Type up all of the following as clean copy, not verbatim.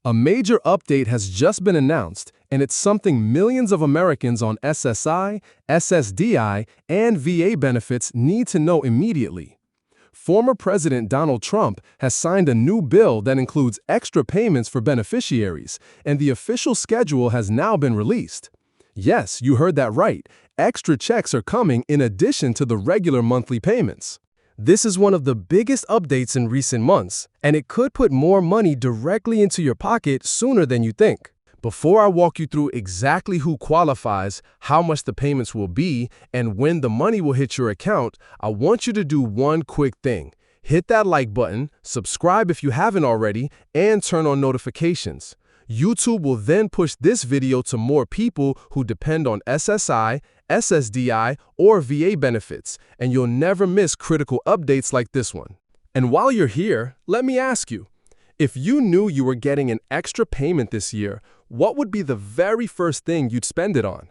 A major update has just been announced, and it's something millions of Americans on SSI, SSDI, and VA benefits need to know immediately. Former President Donald Trump has signed a new bill that includes extra payments for beneficiaries, and the official schedule has now been released. Yes, you heard that right. Extra checks are coming in addition to the regular monthly payments. This is one of the biggest updates in recent months, and it could put more money directly into your pocket sooner than you think. Before I walk you through exactly who qualifies, how much the payments will be, and when the money will hit your account, I want you to do one quick thing. Hit that like button, subscribe if you haven't already, and turn on notifications. YouTube will then push this video to more people who depend on SSI, SSDI, or VA benefits, and you'll never miss critical updates like this one. And while you're here, let me ask you, if you knew you were getting an extra payment this year, what would be the very first thing you'd spend it on?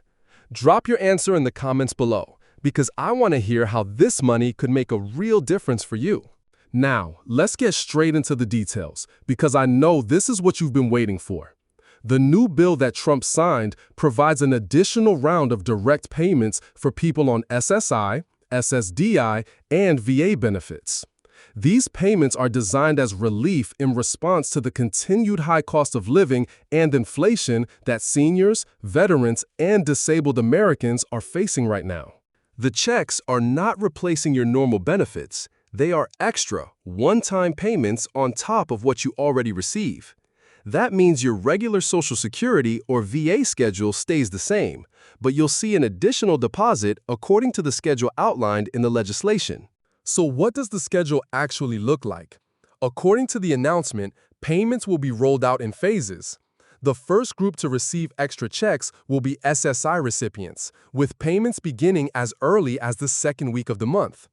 Drop your answer in the comments below, because I want to hear how this money could make a real difference for you. Now, let's get straight into the details, because I know this is what you've been waiting for. The new bill that Trump signed provides an additional round of direct payments for people on SSI, SSDI, and VA benefits. These payments are designed as relief in response to the continued high cost of living and inflation that seniors, veterans, and disabled Americans are facing right now. The checks are not replacing your normal benefits. They are extra, one-time payments on top of what you already receive. That means your regular Social Security or VA schedule stays the same, but you'll see an additional deposit according to the schedule outlined in the legislation. So what does the schedule actually look like? According to the announcement, payments will be rolled out in phases. The first group to receive extra checks will be SSI recipients, with payments beginning as early as the second week of the month.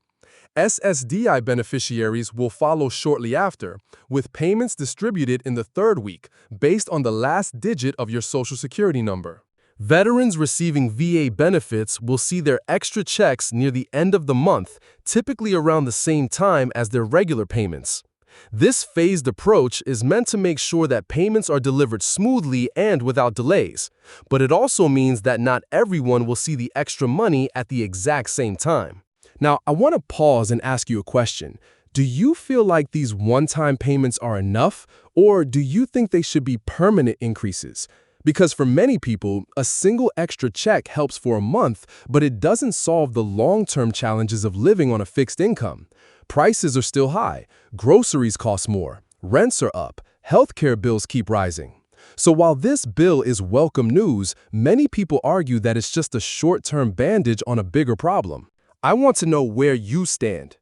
SSDI beneficiaries will follow shortly after, with payments distributed in the third week, based on the last digit of your Social Security number. Veterans receiving VA benefits will see their extra checks near the end of the month, typically around the same time as their regular payments. This phased approach is meant to make sure that payments are delivered smoothly and without delays, but it also means that not everyone will see the extra money at the exact same time. Now, I want to pause and ask you a question. Do you feel like these one-time payments are enough, or do you think they should be permanent increases? Because for many people, a single extra check helps for a month, but it doesn't solve the long-term challenges of living on a fixed income. Prices are still high, groceries cost more, rents are up, healthcare bills keep rising. So while this bill is welcome news, many people argue that it's just a short-term bandage on a bigger problem. I want to know where you stand.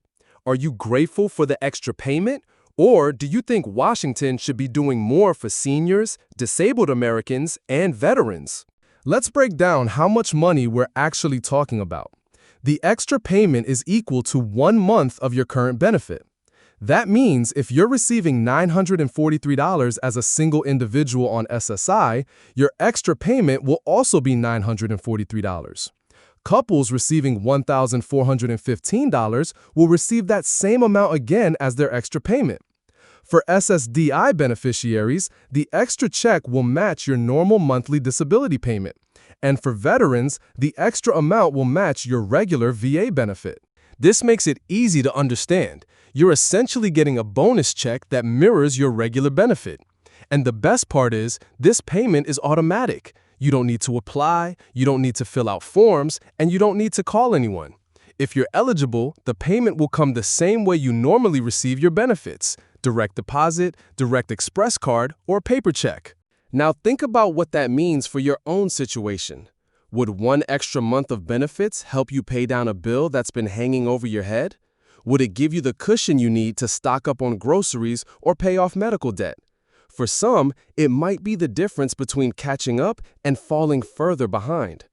Are you grateful for the extra payment? Or do you think Washington should be doing more for seniors, disabled Americans, and veterans? Let's break down how much money we're actually talking about. The extra payment is equal to 1 month of your current benefit. That means if you're receiving $943 as a single individual on SSI, your extra payment will also be $943. Couples receiving $1,415 will receive that same amount again as their extra payment. For SSDI beneficiaries, the extra check will match your normal monthly disability payment. And for veterans, the extra amount will match your regular VA benefit. This makes it easy to understand. You're essentially getting a bonus check that mirrors your regular benefit. And the best part is, this payment is automatic. You don't need to apply, you don't need to fill out forms, and you don't need to call anyone. If you're eligible, the payment will come the same way you normally receive your benefits: direct deposit, direct express card, or paper check. Now think about what that means for your own situation. Would 1 extra month of benefits help you pay down a bill that's been hanging over your head? Would it give you the cushion you need to stock up on groceries or pay off medical debt? For some, it might be the difference between catching up and falling further behind.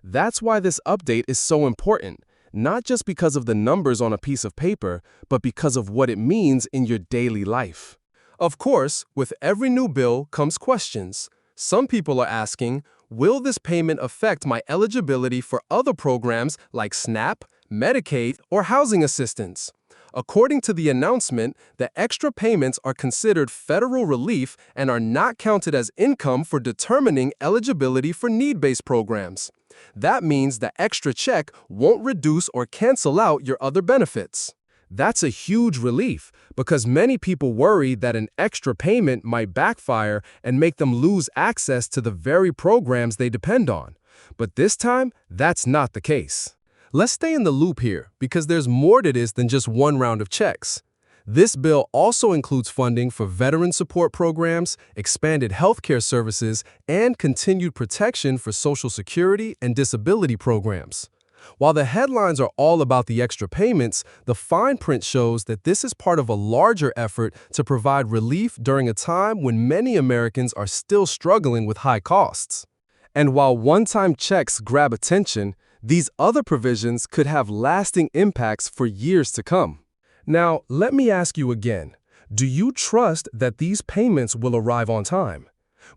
That's why this update is so important, not just because of the numbers on a piece of paper, but because of what it means in your daily life. Of course, with every new bill comes questions. Some people are asking, will this payment affect my eligibility for other programs like SNAP, Medicaid, or housing assistance? According to the announcement, the extra payments are considered federal relief and are not counted as income for determining eligibility for need-based programs. That means the extra check won't reduce or cancel out your other benefits. That's a huge relief because many people worry that an extra payment might backfire and make them lose access to the very programs they depend on. But this time, that's not the case. Let's stay in the loop here because there's more to this than just one round of checks. This bill also includes funding for veteran support programs, expanded healthcare services, and continued protection for Social Security and disability programs. While the headlines are all about the extra payments, the fine print shows that this is part of a larger effort to provide relief during a time when many Americans are still struggling with high costs. And while one-time checks grab attention, these other provisions could have lasting impacts for years to come. Now, let me ask you again, do you trust that these payments will arrive on time?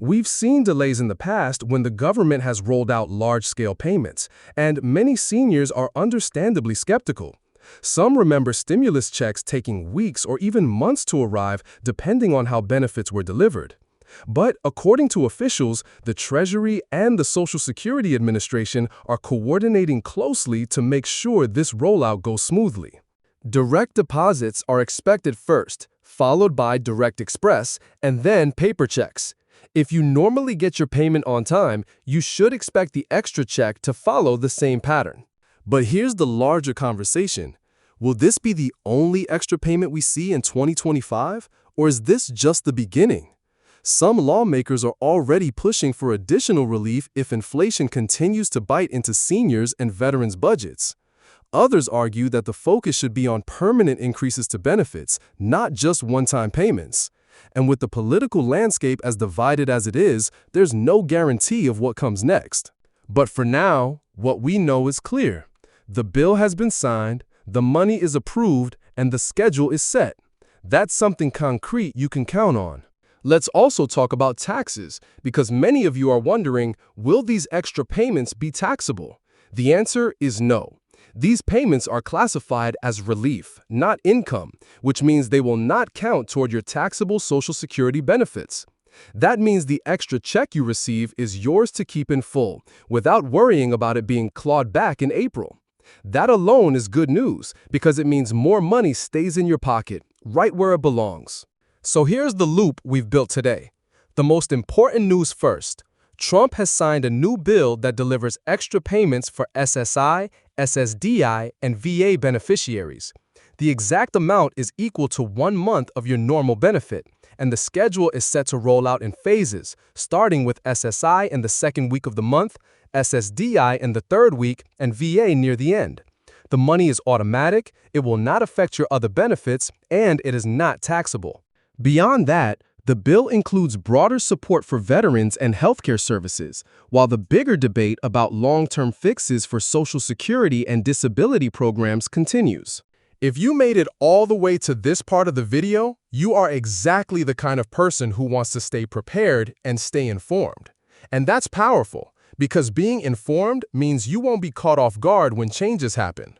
We've seen delays in the past when the government has rolled out large-scale payments, and many seniors are understandably skeptical. Some remember stimulus checks taking weeks or even months to arrive, depending on how benefits were delivered. But according to officials, the Treasury and the Social Security Administration are coordinating closely to make sure this rollout goes smoothly. Direct deposits are expected first, followed by Direct Express, and then paper checks. If you normally get your payment on time, you should expect the extra check to follow the same pattern. But here's the larger conversation. Will this be the only extra payment we see in 2025, or is this just the beginning? Some lawmakers are already pushing for additional relief if inflation continues to bite into seniors and veterans' budgets. Others argue that the focus should be on permanent increases to benefits, not just one-time payments. And with the political landscape as divided as it is, there's no guarantee of what comes next. But for now, what we know is clear. The bill has been signed, the money is approved, and the schedule is set. That's something concrete you can count on. Let's also talk about taxes, because many of you are wondering, will these extra payments be taxable? The answer is no. These payments are classified as relief, not income, which means they will not count toward your taxable Social Security benefits. That means the extra check you receive is yours to keep in full, without worrying about it being clawed back in April. That alone is good news, because it means more money stays in your pocket, right where it belongs. So here's the loop we've built today. The most important news first. Trump has signed a new bill that delivers extra payments for SSI, SSDI, and VA beneficiaries. The exact amount is equal to 1 month of your normal benefit, and the schedule is set to roll out in phases, starting with SSI in the second week of the month, SSDI in the third week, and VA near the end. The money is automatic, it will not affect your other benefits, and it is not taxable. Beyond that, the bill includes broader support for veterans and healthcare services, while the bigger debate about long-term fixes for Social Security and disability programs continues. If you made it all the way to this part of the video, you are exactly the kind of person who wants to stay prepared and stay informed. And that's powerful, because being informed means you won't be caught off guard when changes happen.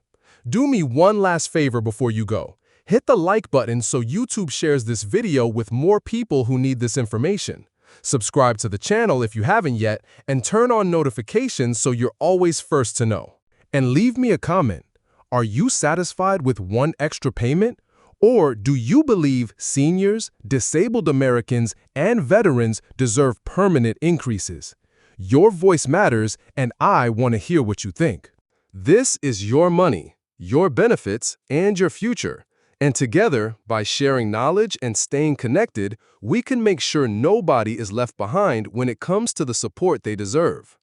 Do me one last favor before you go. Hit the like button so YouTube shares this video with more people who need this information. Subscribe to the channel if you haven't yet, and turn on notifications so you're always first to know. And leave me a comment. Are you satisfied with one extra payment? Or do you believe seniors, disabled Americans, and veterans deserve permanent increases? Your voice matters, and I want to hear what you think. This is your money, your benefits, and your future. And together, by sharing knowledge and staying connected, we can make sure nobody is left behind when it comes to the support they deserve.